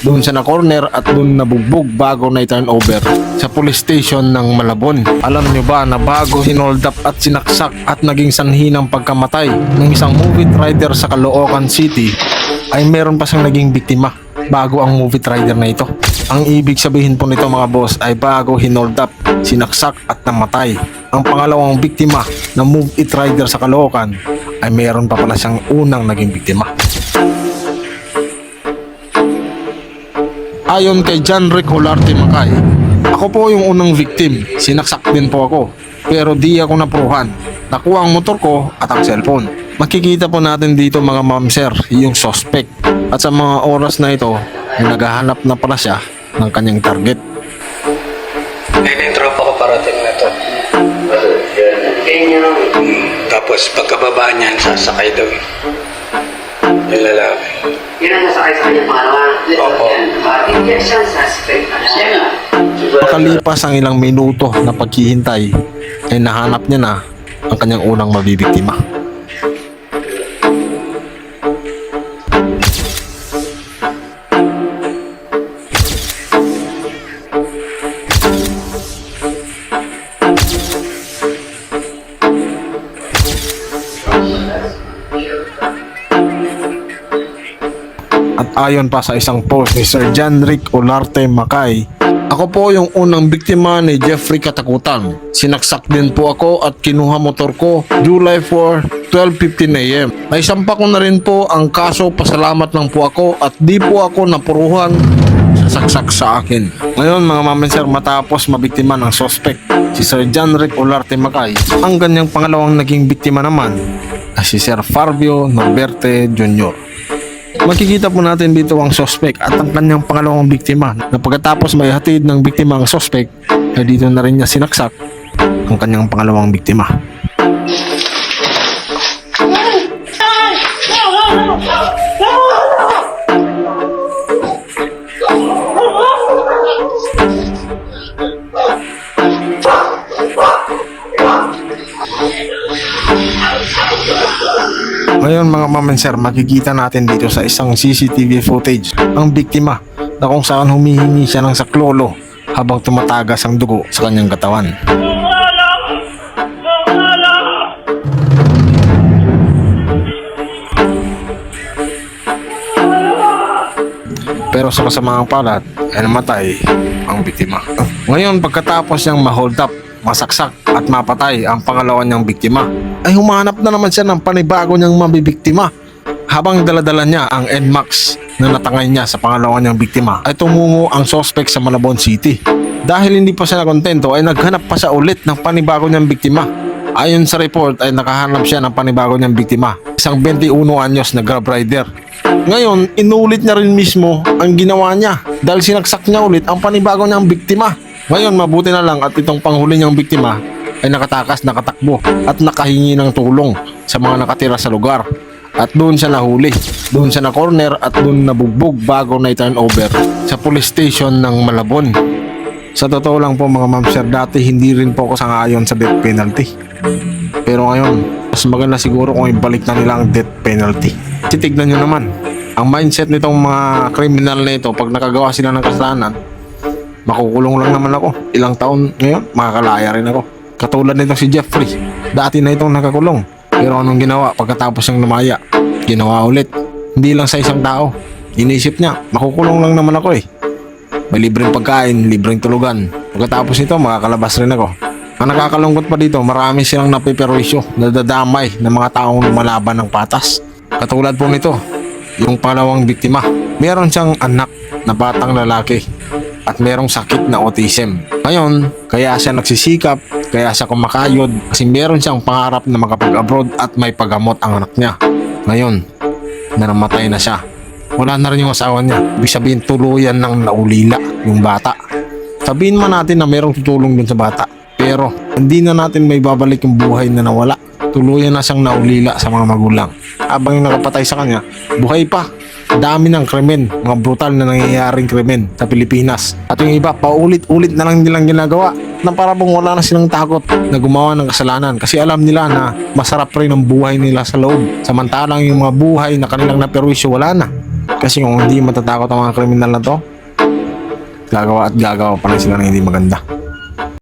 Doon siya na corner at doon nabugbog bago na i-turn over sa police station ng Malabon. Alam nyo ba na bago hinold up at sinaksak at naging sanhi ng pagkamatay ng isang movie rider sa Caloocan City ay meron pa siyang naging biktima bago ang movie rider na ito. Ang ibig sabihin po nito mga boss ay bago hinold up, sinaksak at namatay ang pangalawang biktima ng movie rider sa Caloocan ay meron pa pala siyang unang naging biktima. Ayon kay John Rick Olarte Macay, ako po yung unang victim, sinaksak din po ako, pero di ako napuruhan. Nakuha ang motor ko at ang cellphone. Makikita po natin dito mga ma'am sir, yung suspect. At sa mga oras na ito, ay naghahanap na pala siya ng kanyang target. Ngayon yung tropa ko parating na to. Tapos pagkababa niyan, sasakay daw yung lalaki. Yun ang nasakay sa kanya pangalawa. Opo. Hindi siya suspect. Makalipas ang ilang minuto na paghihintay, ay nahanap niya na ang kanyang unang mabibiktima. At ayon pa sa isang post ni Sir John Rick Olarte Macay, ako po yung unang biktima ni Jeffrey Katakutan. Sinaksak din po ako at kinuha motor ko July 4, 12:15 AM. Naisampa ko na rin po ang kaso, pasalamat lang po ako at di po ako napuruhan sa saksak sa akin. Ngayon mga mamen sir, matapos mabiktima ng suspect si Sir John Rick Olarte Macay, ang ganyang pangalawang naging biktima naman ay si Sir Farbio Norberte Jr. Makikita po natin dito ang suspect at ang kanyang pangalawang biktima na pagkatapos may hatid ng biktima ang suspect ay dito na rin niya sinaksak ang kanyang pangalawang biktima. Ngayon mga mamen sir, makikita natin dito sa isang CCTV footage ang biktima na kung saan humihingi siya ng saklolo habang tumatagas ang dugo sa kanyang katawan. Pero sa kasamaang palad ay namatay ang biktima. Ngayon pagkatapos niyang ma-hold up, masaksak at mapatay ang pangalawa niyang biktima, ay humanap na naman siya ng panibago niyang mabibiktima. Habang daladala niya ang NMAX na natangay niya sa pangalawa niyang biktima, ay tumungo ang suspect sa Malabon City. Dahil hindi pa siya nakontento ay naghanap pa siya ulit ng panibago niyang biktima. Ayon sa report ay nakahanap siya ng panibago niyang biktima, isang 21 anyos na grab rider. Ngayon, inulit niya rin mismo ang ginawa niya dahil sinaksak niya ulit ang panibago niyang biktima. Ngayon, mabuti na lang at itong panghuli niyang biktima ay nakatakas, nakatakbo at nakahingi ng tulong sa mga nakatira sa lugar. At doon siya nahuli, doon siya na corner at doon nabugbog bago na i-turn over sa police station ng Malabon. Sa totoo lang po mga ma'am sir, dati hindi rin po ako sangayon sa death penalty. Pero ngayon, mas maganda siguro kung ibalik na nila ang death penalty. Kasi tignan nyo naman, ang mindset nitong mga kriminal na ito, pag nakagawa sila ng kasalanan, makukulong lang naman ako. Ilang taon ngayon, makakalaya rin ako. Katulad nitong si Jeffrey, dati na itong nakakulong. Pero anong ginawa pagkatapos niyang lumaya? Ginawa ulit. Hindi lang sa isang tao. Inisip niya, makukulong lang naman ako eh. May libreng pagkain, libreng tulugan. Pagkatapos nito, makakalabas rin ako. Ang nakakalungkot pa dito, marami silang napiperwisyo, nadadamay ng mga taong lumalaban ng patas. Katulad po nito, yung pangalawang biktima. Meron siyang anak na batang lalaki at merong sakit na autism. Ngayon, kaya siya nagsisikap, kaya siya kumakayod kasi meron siyang pangarap na makapag-abroad at may paggamot ang anak niya. Ngayon, namatay na siya. Wala na rin yung asawa niya. Ibig sabihin, tuluyan ng naulila yung bata. Sabihin man natin na merong tutulong dun sa bata, pero hindi na natin may babalik yung buhay na nawala. Tuluyan na siyang naulila sa mga magulang. Habang yung nakapatay sa kanya, buhay pa. Dami ng krimen, mga brutal na nangyayaring krimen sa Pilipinas. At yung iba, paulit-ulit na lang nilang ginagawa na para bang wala na silang takot na gumawa ng kasalanan kasi alam nila na masarap rin ang buhay nila sa loob. Samantalang yung mga buhay na kanilang naperwisyo, wala na. Kasi kung hindi matatakot ang mga kriminal na to, gagawa at gagawa pa rin sila ng hindi maganda.